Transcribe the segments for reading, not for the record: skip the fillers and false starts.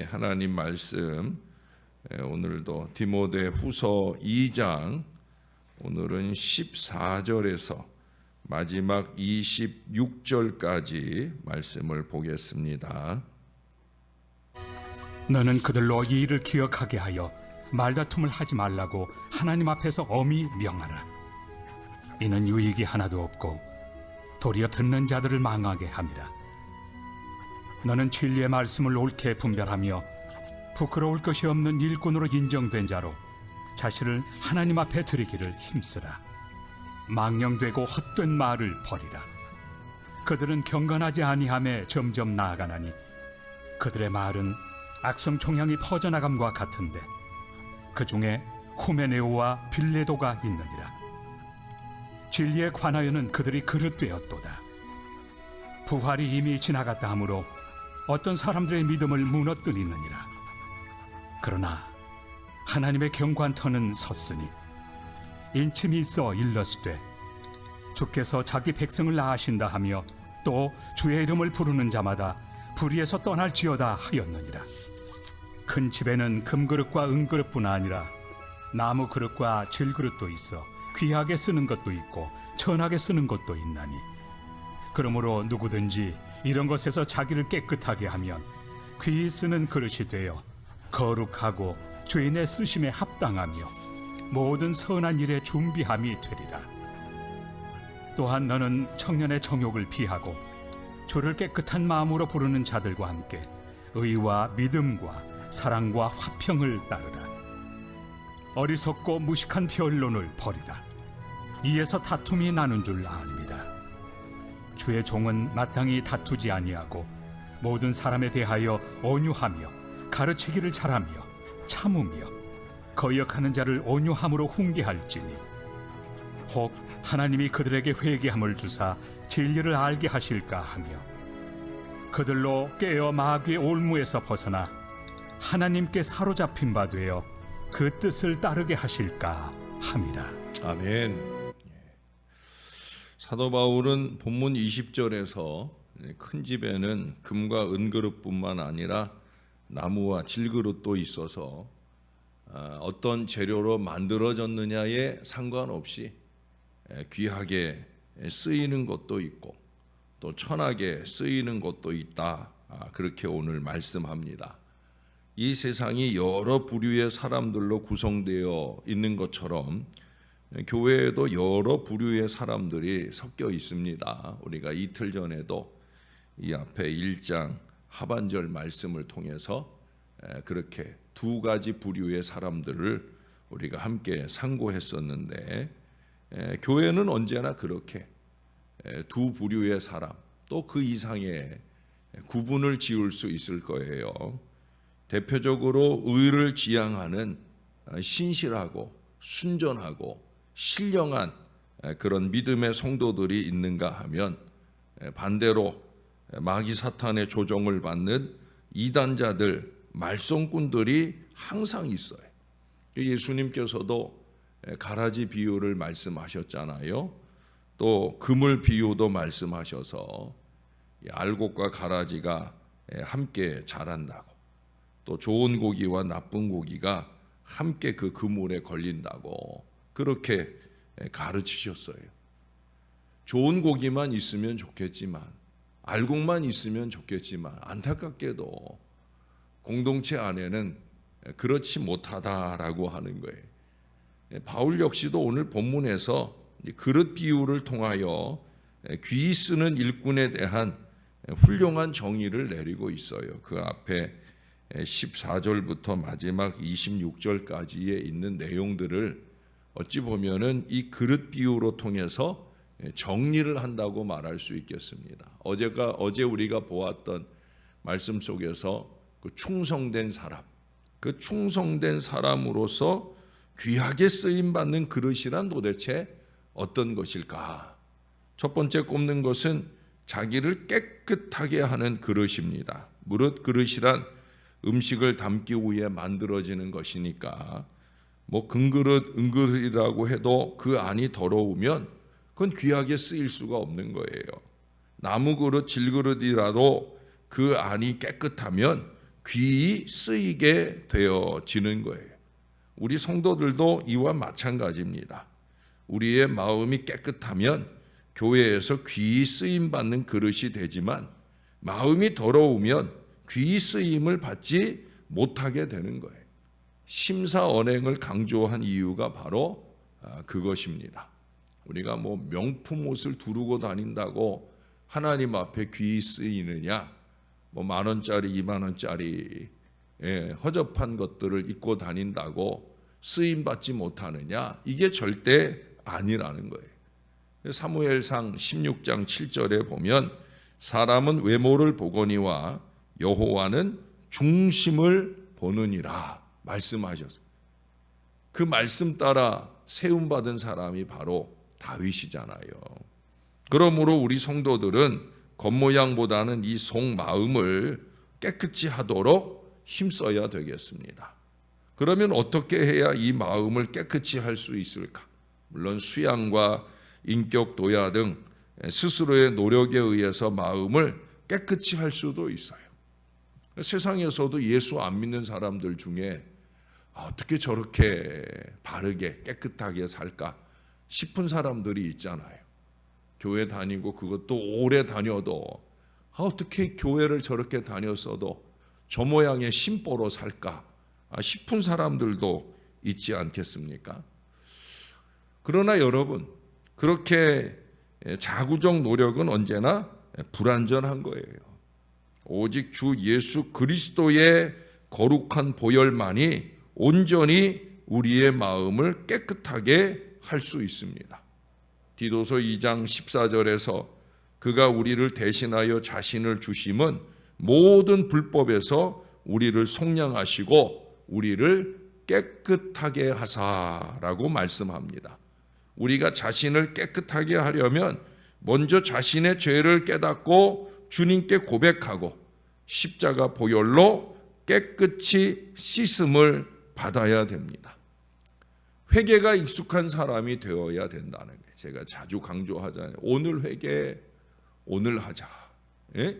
하나님 말씀 오늘도 디모데후서 2장 오늘은 14절에서 마지막 26절까지 말씀을 보겠습니다. 너는 그들로 이 일을 기억하게 하여 말다툼을 하지 말라고 하나님 앞에서 엄히 명하라. 이는 유익이 하나도 없고 도리어 듣는 자들을 망하게 함이라. 너는 진리의 말씀을 옳게 분별하며 부끄러울 것이 없는 일꾼으로 인정된 자로 자신을 하나님 앞에 드리기를 힘쓰라. 망령되고 헛된 말을 버리라. 그들은 경건하지 아니함에 점점 나아가나니 그들의 말은 악성 총향이 퍼져나감과 같은데 그 중에 후메네오와 빌레도가 있느니라. 진리에 관하여는 그들이 그릇되었도다. 부활이 이미 지나갔다 하므로 어떤 사람들의 믿음을 무너뜨리느니라. 그러나 하나님의 경관터는 섰으니 인침이 있어 일렀으되 주께서 자기 백성을 낳으신다 하며 또 주의 이름을 부르는 자마다 불의에서 떠날지어다 하였느니라. 큰 집에는 금그릇과 은그릇뿐 아니라 나무 그릇과 질그릇도 있어 귀하게 쓰는 것도 있고 천하게 쓰는 것도 있나니 그러므로 누구든지 이런 것에서 자기를 깨끗하게 하면 귀히 쓰는 그릇이 되어 거룩하고 주인의 쓰심에 합당하며 모든 선한 일에 준비함이 되리라. 또한 너는 청년의 정욕을 피하고 주를 깨끗한 마음으로 부르는 자들과 함께 의와 믿음과 사랑과 화평을 따르라. 어리석고 무식한 변론을 버리라. 이에서 다툼이 나는 줄 압니다. 주의 종은 마땅히 다투지 아니하고 모든 사람에 대하여 온유하며 가르치기를 잘하며 참으며 거역하는 자를 온유함으로 훈계할지니 혹 하나님이 그들에게 회개함을 주사 진리를 알게 하실까 하며 그들로 깨어 마귀의 올무에서 벗어나 하나님께 사로잡힌 바 되어 그 뜻을 따르게 하실까 함이라. 아멘. 사도 바울은 본문 20절에서 큰 집에는 금과 은그릇뿐만 아니라 나무와 질그릇도 있어서 어떤 재료로 만들어졌느냐에 상관없이 귀하게 쓰이는 것도 있고 또 천하게 쓰이는 것도 있다. 그렇게 오늘 말씀합니다. 이 세상이 여러 부류의 사람들로 구성되어 있는 것처럼 교회에도 여러 부류의 사람들이 섞여 있습니다. 우리가 이틀 전에도 이 앞에 1장 하반절 말씀을 통해서 그렇게 두 가지 부류의 사람들을 우리가 함께 상고했었는데 교회는 언제나 그렇게 두 부류의 사람 또 그 이상의 구분을 지을 수 있을 거예요. 대표적으로 의를 지향하는 신실하고 순전하고 신령한 그런 믿음의 성도들이 있는가 하면 반대로 마귀 사탄의 조종을 받는 이단자들, 말썽꾼들이 항상 있어요. 예수님께서도 가라지 비유를 말씀하셨잖아요. 또 그물 비유도 말씀하셔서 알곡과 가라지가 함께 자란다고, 또 좋은 고기와 나쁜 고기가 함께 그 그물에 걸린다고 그렇게 가르치셨어요. 좋은 고기만 있으면 좋겠지만, 알곡만 있으면 좋겠지만 안타깝게도 공동체 안에는 그렇지 못하다라고 하는 거예요. 바울 역시도 오늘 본문에서 그릇 비유를 통하여 귀히 쓰는 일꾼에 대한 훌륭한 정의를 내리고 있어요. 그 앞에 14절부터 마지막 26절까지에 있는 내용들을 어찌 보면은 이 그릇 비유로 통해서 정리를 한다고 말할 수 있겠습니다. 어제 우리가 보았던 말씀 속에서 그 충성된 사람, 그 충성된 사람으로서 귀하게 쓰임 받는 그릇이란 도대체 어떤 것일까? 첫 번째 꼽는 것은 자기를 깨끗하게 하는 그릇입니다. 무릇 그릇이란 음식을 담기 위해 만들어지는 것이니까 뭐 금그릇, 은그릇이라고 해도 그 안이 더러우면 그건 귀하게 쓰일 수가 없는 거예요. 나무 그릇, 질그릇이라도 그 안이 깨끗하면 귀히 쓰이게 되어지는 거예요. 우리 성도들도 이와 마찬가지입니다. 우리의 마음이 깨끗하면 교회에서 귀히 쓰임 받는 그릇이 되지만 마음이 더러우면 귀히 쓰임을 받지 못하게 되는 거예요. 심사언행을 강조한 이유가 바로 그것입니다. 우리가 뭐 명품 옷을 두르고 다닌다고 하나님 앞에 귀히 쓰이느냐, 뭐 10,000원짜리 20,000원짜리 허접한 것들을 입고 다닌다고 쓰임 받지 못하느냐, 이게 절대 아니라는 거예요. 사무엘상 16장 7절에 보면 사람은 외모를 보거니와 여호와는 중심을 보느니라 말씀하셨어요. 그 말씀 따라 세움받은 사람이 바로 다윗이잖아요. 그러므로 우리 성도들은 겉모양보다는 이 속마음을 깨끗이 하도록 힘써야 되겠습니다. 그러면 어떻게 해야 이 마음을 깨끗이 할 수 있을까? 물론 수양과 인격 도야 등 스스로의 노력에 의해서 마음을 깨끗이 할 수도 있어요. 세상에서도 예수 안 믿는 사람들 중에 어떻게 저렇게 바르게 깨끗하게 살까 싶은 사람들이 있잖아요. 교회 다니고 그것도 오래 다녀도 어떻게 교회를 저렇게 다녔어도 저 모양의 심보로 살까 싶은 사람들도 있지 않겠습니까? 그러나 여러분, 그렇게 자구적 노력은 언제나 불완전한 거예요. 오직 주 예수 그리스도의 거룩한 보혈만이 온전히 우리의 마음을 깨끗하게 할 수 있습니다. 디도서 2장 14절에서 그가 우리를 대신하여 자신을 주심은 모든 불법에서 우리를 속량하시고 우리를 깨끗하게 하사라고 말씀합니다. 우리가 자신을 깨끗하게 하려면 먼저 자신의 죄를 깨닫고 주님께 고백하고 십자가 보혈로 깨끗이 씻음을 받아야 됩니다. 회개가 익숙한 사람이 되어야 된다는 게 제가 자주 강조하잖아요. 오늘 회개, 오늘 하자. 예?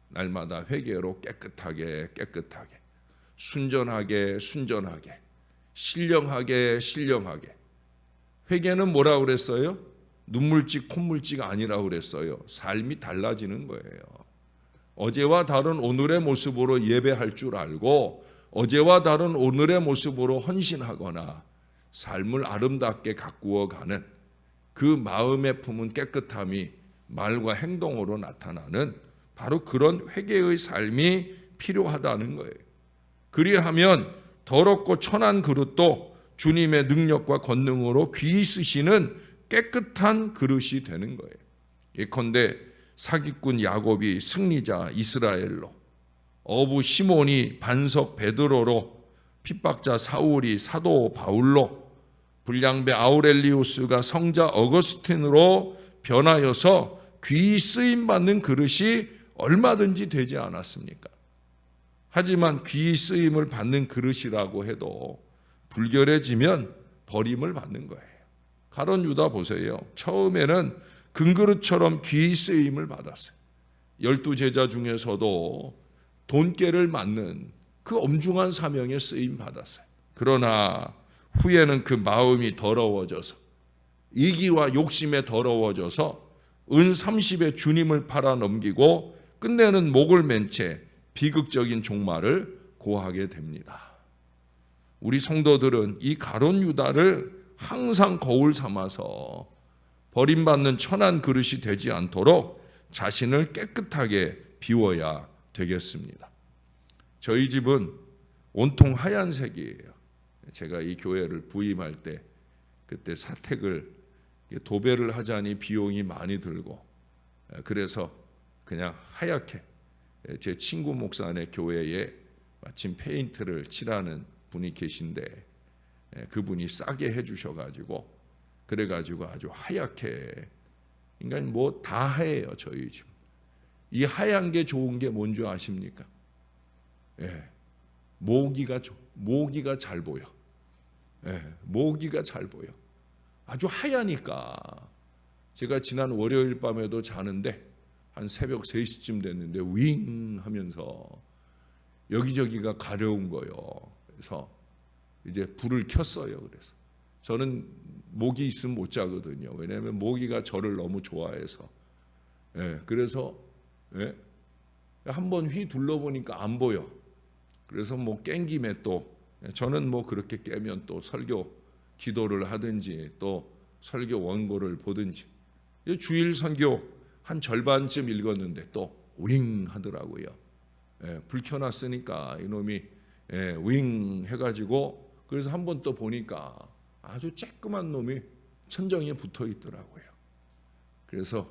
날마다 회개로 깨끗하게, 순전하게, 신령하게. 회개는 뭐라고 그랬어요? 눈물찍, 콧물찍 아니라고 그랬어요. 삶이 달라지는 거예요. 어제와 다른 오늘의 모습으로 예배할 줄 알고 어제와 다른 오늘의 모습으로 헌신하거나 삶을 아름답게 가꾸어가는 그 마음의 품은 깨끗함이 말과 행동으로 나타나는 바로 그런 회개의 삶이 필요하다는 거예요. 그리하면 더럽고 천한 그릇도 주님의 능력과 권능으로 귀히 쓰시는 깨끗한 그릇이 되는 거예요. 예컨대 사기꾼 야곱이 승리자 이스라엘로, 어부 시몬이 반석 베드로로, 핍박자 사울이 사도 바울로, 불량배 아우렐리우스가 성자 어거스틴으로 변하여서 귀히 쓰임받는 그릇이 얼마든지 되지 않았습니까? 하지만 귀히 쓰임을 받는 그릇이라고 해도 불결해지면 버림을 받는 거예요. 가룟 유다 보세요. 처음에는 금그릇처럼 귀히 쓰임을 받았어요. 12제자 중에서도 돈깨를 맡는 그 엄중한 사명에 쓰임 받았어요. 그러나 후에는 그 마음이 더러워져서, 이기와 욕심에 더러워져서 은 30에 주님을 팔아 넘기고 끝내는 목을 맨 채 비극적인 종말을 고하게 됩니다. 우리 성도들은 이 가룟 유다를 항상 거울 삼아서 버림받는 천한 그릇이 되지 않도록 자신을 깨끗하게 비워야 되겠습니다. 저희 집은 온통 하얀색이에요. 제가 이 교회를 부임할 때 그때 사택을 도배를 하자니 비용이 많이 들고, 그래서 그냥 하얗게 제 친구 목사네 교회에 마침 페인트를 칠하는 분이 계신데 그분이 싸게 해주셔가지고 그래가지고 아주 하얗게, 그러니까 뭐 다 하얘요 저희 집. 이 하얀 게 좋은 게 뭔지 아십니까? 모기가 잘 보여. 모기가 잘 보여. 아주 하얘니까. 제가 지난 월요일 밤에도 자는데 한 새벽 3시쯤 됐는데 윙 하면서 여기저기가 가려운 거예요. 그래서 이제 불을 켰어요. 그래서 저는 모기 있으면 못 자거든요. 왜냐하면 모기가 저를 너무 좋아해서. 그래서 한번 휘 둘러보니까 안 보여. 그래서 뭐 깬 김에 또 저는 뭐 그렇게 깨면 또 설교 기도를 하든지 또 설교 원고를 보든지 주일 선교 한 절반쯤 읽었는데 또 윙 하더라고요. 불 켜놨으니까 이놈이 윙 해가지고 그래서 한번 또 보니까 아주 쬐끄만 놈이 천정에 붙어 있더라고요. 그래서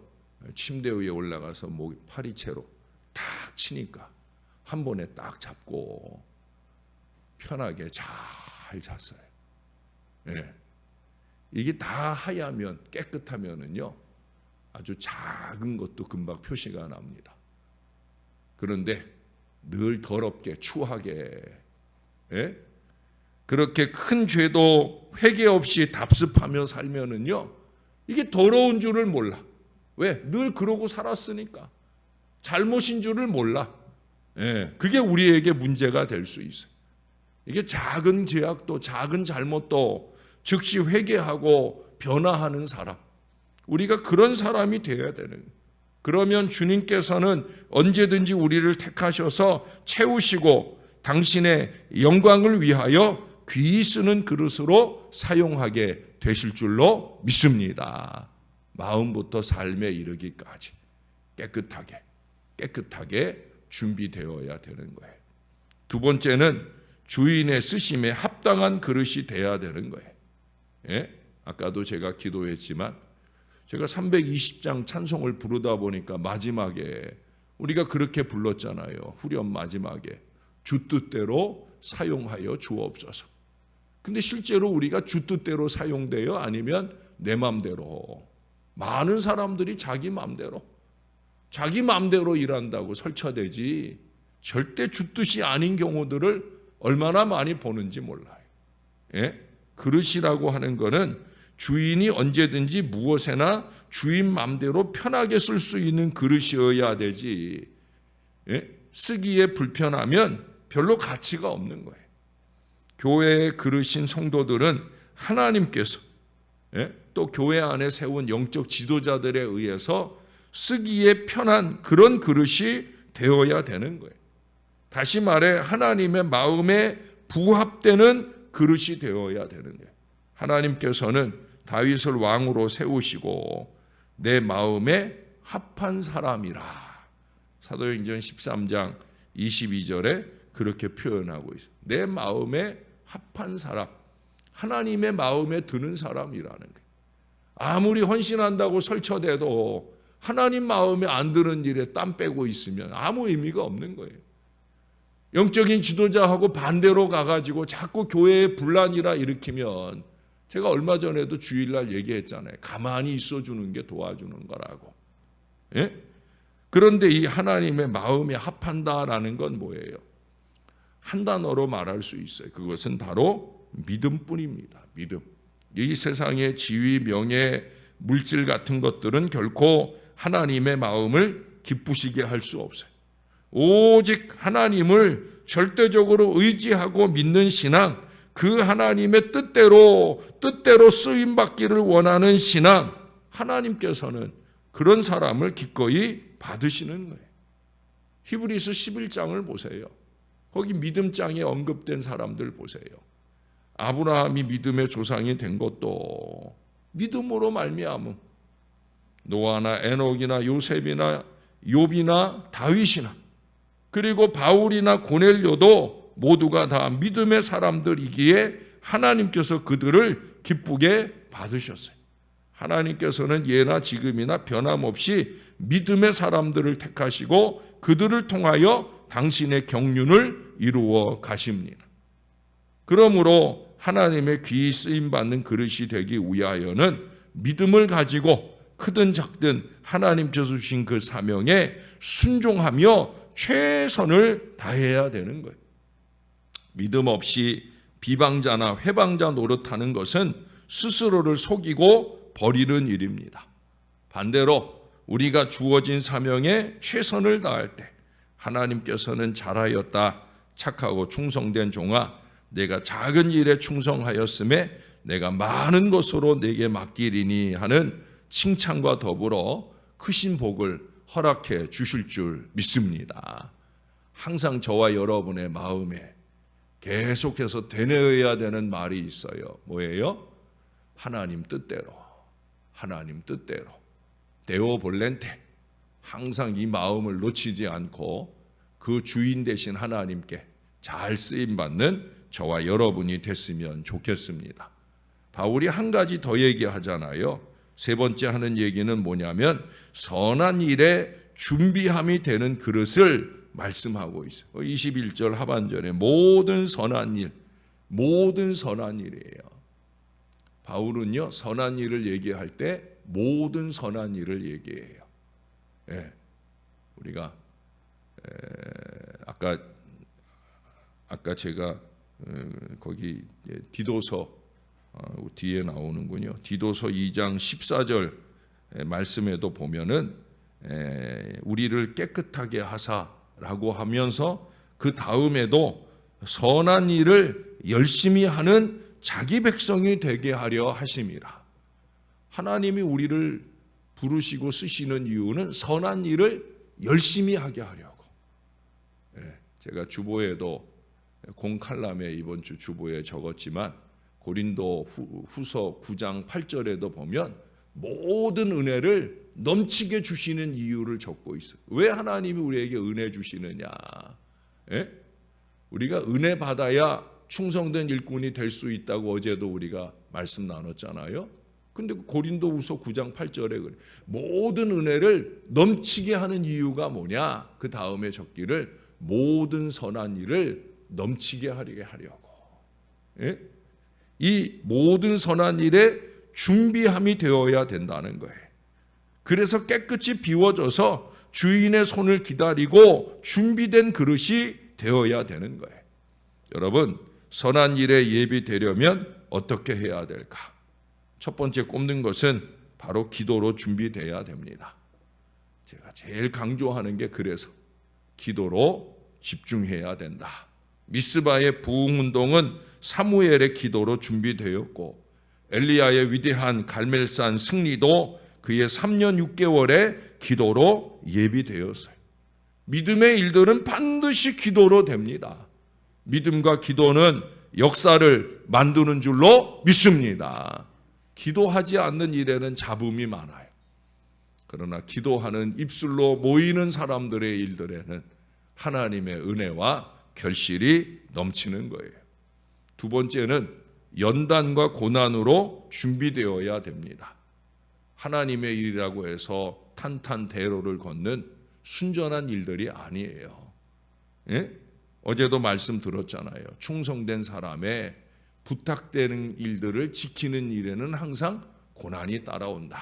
침대 위에 올라가서 파리채로 탁 치니까 한 번에 딱 잡고 편하게 잘 잤어요. 이게 다 하얗면 깨끗하면은요 아주 작은 것도 금방 표시가 납니다. 그런데 늘 더럽게 추하게 그렇게 큰 죄도 회개 없이 답습하며 살면은요 이게 더러운 줄을 몰라. 왜? 늘 그러고 살았으니까. 잘못인 줄을 몰라. 그게 우리에게 문제가 될 수 있어요. 이게 작은 죄악도 작은 잘못도 즉시 회개하고 변화하는 사람. 우리가 그런 사람이 되어야 되는 거예요. 그러면 주님께서는 언제든지 우리를 택하셔서 채우시고 당신의 영광을 위하여 귀히 쓰는 그릇으로 사용하게 되실 줄로 믿습니다. 마음부터 삶에 이르기까지 깨끗하게 준비되어야 되는 거예요. 두 번째는 주인의 쓰심에 합당한 그릇이 돼야 되는 거예요. 아까도 제가 기도했지만 제가 320장 찬송을 부르다 보니까 마지막에 우리가 그렇게 불렀잖아요. 후렴 마지막에 주 뜻대로 사용하여 주옵소서. 근데 실제로 우리가 주 뜻대로 사용돼요? 아니면 내 맘대로? 많은 사람들이 자기 맘대로 일한다고 설쳐대지 절대 주 뜻이 아닌 경우들을 얼마나 많이 보는지 몰라요. 그릇이라고 하는 거는 주인이 언제든지 무엇에나 주인 맘대로 편하게 쓸 수 있는 그릇이어야 되지 쓰기에 불편하면 별로 가치가 없는 거예요. 교회의 그릇인 성도들은 하나님께서 또 교회 안에 세운 영적 지도자들에 의해서 쓰기에 편한 그런 그릇이 되어야 되는 거예요. 다시 말해 하나님의 마음에 부합되는 그릇이 되어야 되는 거예요. 하나님께서는 다윗을 왕으로 세우시고 내 마음에 합한 사람이라. 사도행전 13장 22절에 그렇게 표현하고 있어요. 내 마음에 합한 사람, 하나님의 마음에 드는 사람이라는 거예요. 아무리 헌신한다고 설쳐대도 하나님 마음에 안 드는 일에 땀 빼고 있으면 아무 의미가 없는 거예요. 영적인 지도자하고 반대로 가가지고 자꾸 교회에 분란이라 일으키면 제가 얼마 전에도 주일날 얘기했잖아요. 가만히 있어주는 게 도와주는 거라고. 그런데 이 하나님의 마음에 합한다라는 건 뭐예요? 한 단어로 말할 수 있어요. 그것은 바로 믿음뿐입니다. 믿음. 이 세상의 지위, 명예, 물질 같은 것들은 결코 하나님의 마음을 기쁘시게 할 수 없어요. 오직 하나님을 절대적으로 의지하고 믿는 신앙, 그 하나님의 뜻대로 쓰임받기를 원하는 신앙, 하나님께서는 그런 사람을 기꺼이 받으시는 거예요. 히브리서 11장을 보세요. 거기 믿음장에 언급된 사람들 보세요. 아브라함이 믿음의 조상이 된 것도 믿음으로 말미암음. 노아나 에녹이나 요셉이나 욥이나 다윗이나 그리고 바울이나 고넬료도 모두가 다 믿음의 사람들이기에 하나님께서 그들을 기쁘게 받으셨어요. 하나님께서는 예나 지금이나 변함없이 믿음의 사람들을 택하시고 그들을 통하여 당신의 경륜을 이루어 가십니다. 그러므로 하나님의 귀히 쓰임받는 그릇이 되기 위하여는 믿음을 가지고 크든 작든 하나님께서 주신 그 사명에 순종하며 최선을 다해야 되는 거예요. 믿음 없이 비방자나 회방자 노릇하는 것은 스스로를 속이고 버리는 일입니다. 반대로 우리가 주어진 사명에 최선을 다할 때 하나님께서는 잘하였다, 착하고 충성된 종아, 내가 작은 일에 충성하였음에 내가 많은 것으로 내게 맡기리니 하는 칭찬과 더불어 크신 복을 허락해 주실 줄 믿습니다. 항상 저와 여러분의 마음에 계속해서 되뇌어야 되는 말이 있어요. 뭐예요? 하나님 뜻대로, 하나님 뜻대로, 데오 볼렌테. 항상 이 마음을 놓치지 않고 그 주인 되신 하나님께 잘 쓰임받는 저와 여러분이 됐으면 좋겠습니다. 바울이 한 가지 더 얘기하잖아요. 세 번째 하는 얘기는 뭐냐면 선한 일에 준비함이 되는 그릇을 말씀하고 있어요. 21절 하반절에 모든 선한 일, 모든 선한 일이에요. 바울은요, 선한 일을 얘기할 때 모든 선한 일을 얘기해요. 예, 우리가 아까 제가 거기 디도서 뒤에 나오는군요. 디도서 2장 14절 말씀에도 보면은 우리를 깨끗하게 하사라고 하면서 그 다음에도 선한 일을 열심히 하는 자기 백성이 되게 하려 하심이라. 하나님이 우리를 부르시고 쓰시는 이유는 선한 일을 열심히 하게 하려고. 제가 주보에도 공칼럼에 이번 주 주보에 적었지만 고린도 후서 9장 8절에도 보면 모든 은혜를 넘치게 주시는 이유를 적고 있어요. 왜 하나님이 우리에게 은혜 주시느냐? 우리가 은혜 받아야 충성된 일꾼이 될 수 있다고 어제도 우리가 말씀 나눴잖아요. 근데 고린도 후서 9장 8절에 그래. 모든 은혜를 넘치게 하는 이유가 뭐냐? 그 다음에 적기를 모든 선한 일을 넘치게 하려고. 이 모든 선한 일에 준비함이 되어야 된다는 거예요. 그래서 깨끗이 비워져서 주인의 손을 기다리고 준비된 그릇이 되어야 되는 거예요. 여러분, 선한 일에 예비되려면 어떻게 해야 될까? 첫 번째 꼽는 것은 바로 기도로 준비되어야 됩니다. 제가 제일 강조하는 게 그래서 기도로 집중해야 된다. 미스바의 부흥운동은 사무엘의 기도로 준비되었고 엘리야의 위대한 갈멜산 승리도 그의 3년 6개월의 기도로 예비되었어요. 믿음의 일들은 반드시 기도로 됩니다. 믿음과 기도는 역사를 만드는 줄로 믿습니다. 기도하지 않는 일에는 잡음이 많아요. 그러나 기도하는 입술로 모이는 사람들의 일들에는 하나님의 은혜와 결실이 넘치는 거예요. 두 번째는 연단과 고난으로 준비되어야 됩니다. 하나님의 일이라고 해서 탄탄대로를 걷는 순전한 일들이 아니에요. 어제도 말씀 들었잖아요. 충성된 사람의 부탁되는 일들을 지키는 일에는 항상 고난이 따라온다.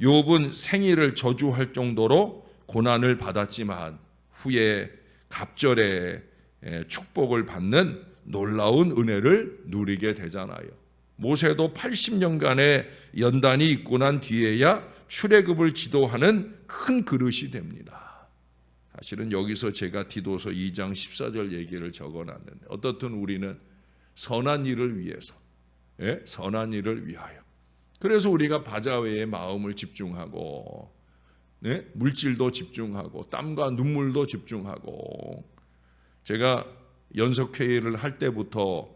욥은 생일을 저주할 정도로 고난을 받았지만 후에 갑절에 축복을 받는 놀라운 은혜를 누리게 되잖아요. 모세도 80년간의 연단이 있고 난 뒤에야 출애굽을 지도하는 큰 그릇이 됩니다. 사실은 여기서 제가 디도서 2장 14절 얘기를 적어놨는데 어떻든 우리는 선한 일을 위해서, 선한 일을 위하여. 그래서 우리가 바자회에 마음을 집중하고, 물질도 집중하고, 땀과 눈물도 집중하고. 제가 연석회의를 할 때부터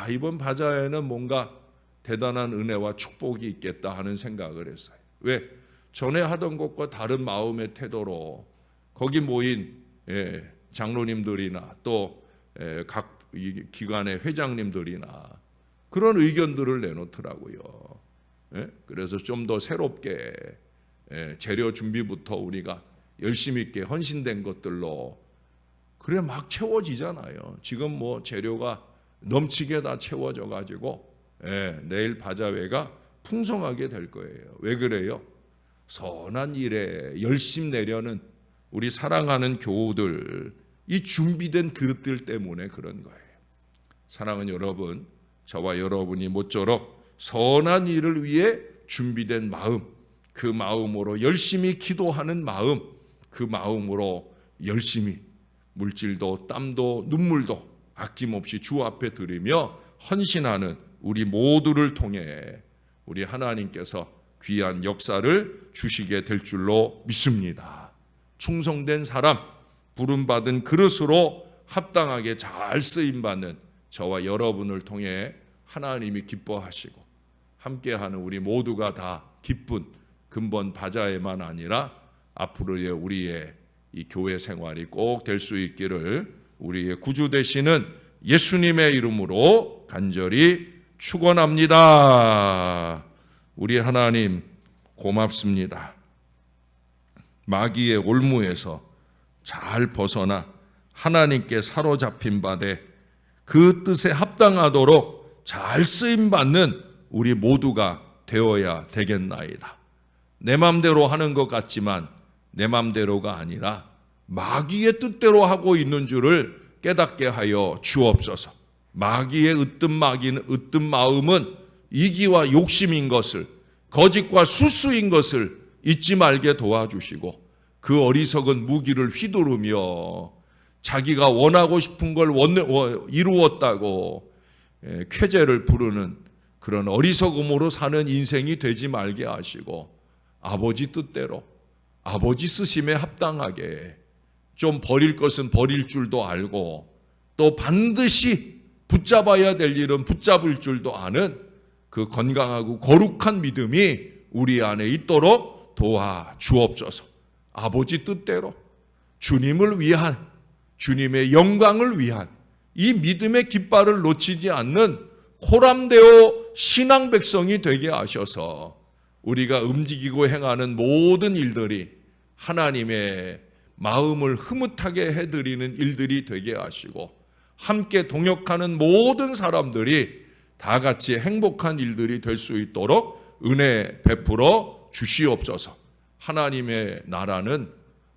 이번 바자회는 뭔가 대단한 은혜와 축복이 있겠다 하는 생각을 했어요. 왜? 전에 하던 것과 다른 마음의 태도로 거기 모인 장로님들이나 또 각 기관의 회장님들이나 그런 의견들을 내놓더라고요. 그래서 좀 더 새롭게 재료 준비부터 우리가 열심히 있게 헌신된 것들로 그래 막 채워지잖아요. 지금 뭐 재료가 넘치게 다 채워져 가지고 내일 바자회가 풍성하게 될 거예요. 왜 그래요? 선한 일에 열심 내려는 우리 사랑하는 교우들, 이 준비된 그릇들 때문에 그런 거예요. 사랑하는 여러분, 저와 여러분이 모쪼록 선한 일을 위해 준비된 마음, 그 마음으로 열심히 기도하는 마음, 그 마음으로 열심히 물질도 땀도 눈물도 아낌없이 주 앞에 드리며 헌신하는 우리 모두를 통해 우리 하나님께서 귀한 역사를 주시게 될 줄로 믿습니다. 충성된 사람, 부름받은 그릇으로 합당하게 잘 쓰임받는 저와 여러분을 통해 하나님이 기뻐하시고 함께하는 우리 모두가 다 기쁜 근본 바자회만 아니라 앞으로의 우리의 이 교회 생활이 꼭 될 수 있기를 우리의 구주 되시는 예수님의 이름으로 간절히 축원합니다. 우리 하나님 고맙습니다. 마귀의 올무에서 잘 벗어나 하나님께 사로잡힌 바되 그 뜻에 합당하도록 잘 쓰임받는 우리 모두가 되어야 되겠나이다. 내 맘대로 하는 것 같지만 내 맘대로가 아니라 마귀의 뜻대로 하고 있는 줄을 깨닫게 하여 주옵소서. 마귀의 으뜸 마음은 이기와 욕심인 것을, 거짓과 술수인 것을 잊지 말게 도와주시고 그 어리석은 무기를 휘두르며 자기가 원하고 싶은 걸 이루었다고 쾌재를 부르는 그런 어리석음으로 사는 인생이 되지 말게 하시고 아버지 뜻대로 아버지 쓰심에 합당하게 좀 버릴 것은 버릴 줄도 알고 또 반드시 붙잡아야 될 일은 붙잡을 줄도 아는 그 건강하고 거룩한 믿음이 우리 안에 있도록 도와주옵소서. 아버지 뜻대로 주님을 위한, 주님의 영광을 위한 이 믿음의 깃발을 놓치지 않는 호람되어 신앙 백성이 되게 하셔서 우리가 움직이고 행하는 모든 일들이 하나님의 마음을 흐뭇하게 해드리는 일들이 되게 하시고 함께 동역하는 모든 사람들이 다 같이 행복한 일들이 될 수 있도록 은혜 베풀어 주시옵소서. 하나님의 나라는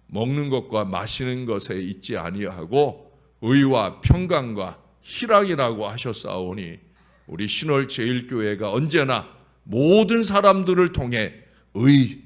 먹는 것과 마시는 것에 있지 아니하고 의와 평강과 희락이라고 하셨사오니 우리 신월 제일교회가 언제나 모든 사람들을 통해 의,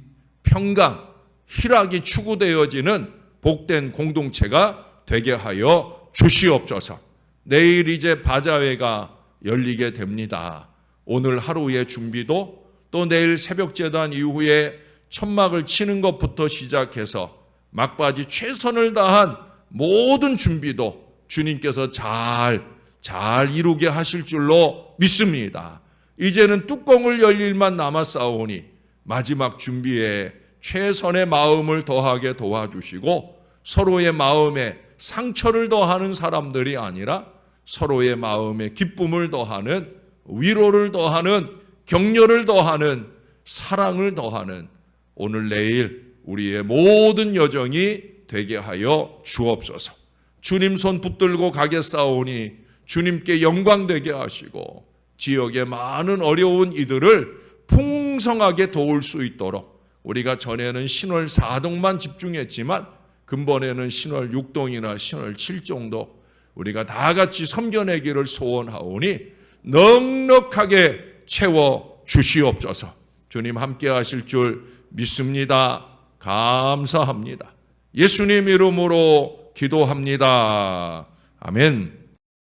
평강, 희락이 추구되어지는 복된 공동체가 되게 하여 주시옵소서. 내일 이제 바자회가 열리게 됩니다. 오늘 하루의 준비도 또 내일 새벽제단 이후에 천막을 치는 것부터 시작해서 막바지 최선을 다한 모든 준비도 주님께서 잘 이루게 하실 줄로 믿습니다. 이제는 뚜껑을 열 일만 남았사오니 마지막 준비에 최선의 마음을 더하게 도와주시고 서로의 마음에 상처를 더하는 사람들이 아니라 서로의 마음에 기쁨을 더하는, 위로를 더하는, 격려를 더하는, 사랑을 더하는 오늘 내일 우리의 모든 여정이 되게 하여 주옵소서. 주님 손 붙들고 가겠사오니 주님께 영광 되게 하시고 지역의 많은 어려운 이들을 풍성하게 도울 수 있도록 우리가 전에는 신월 4동만 집중했지만 근본에는 신월 6동이나 신월 7동도 우리가 다 같이 섬겨내기를 소원하오니 넉넉하게 채워 주시옵소서. 주님 함께 하실 줄 믿습니다. 감사합니다. 예수님 이름으로 기도합니다. 아멘.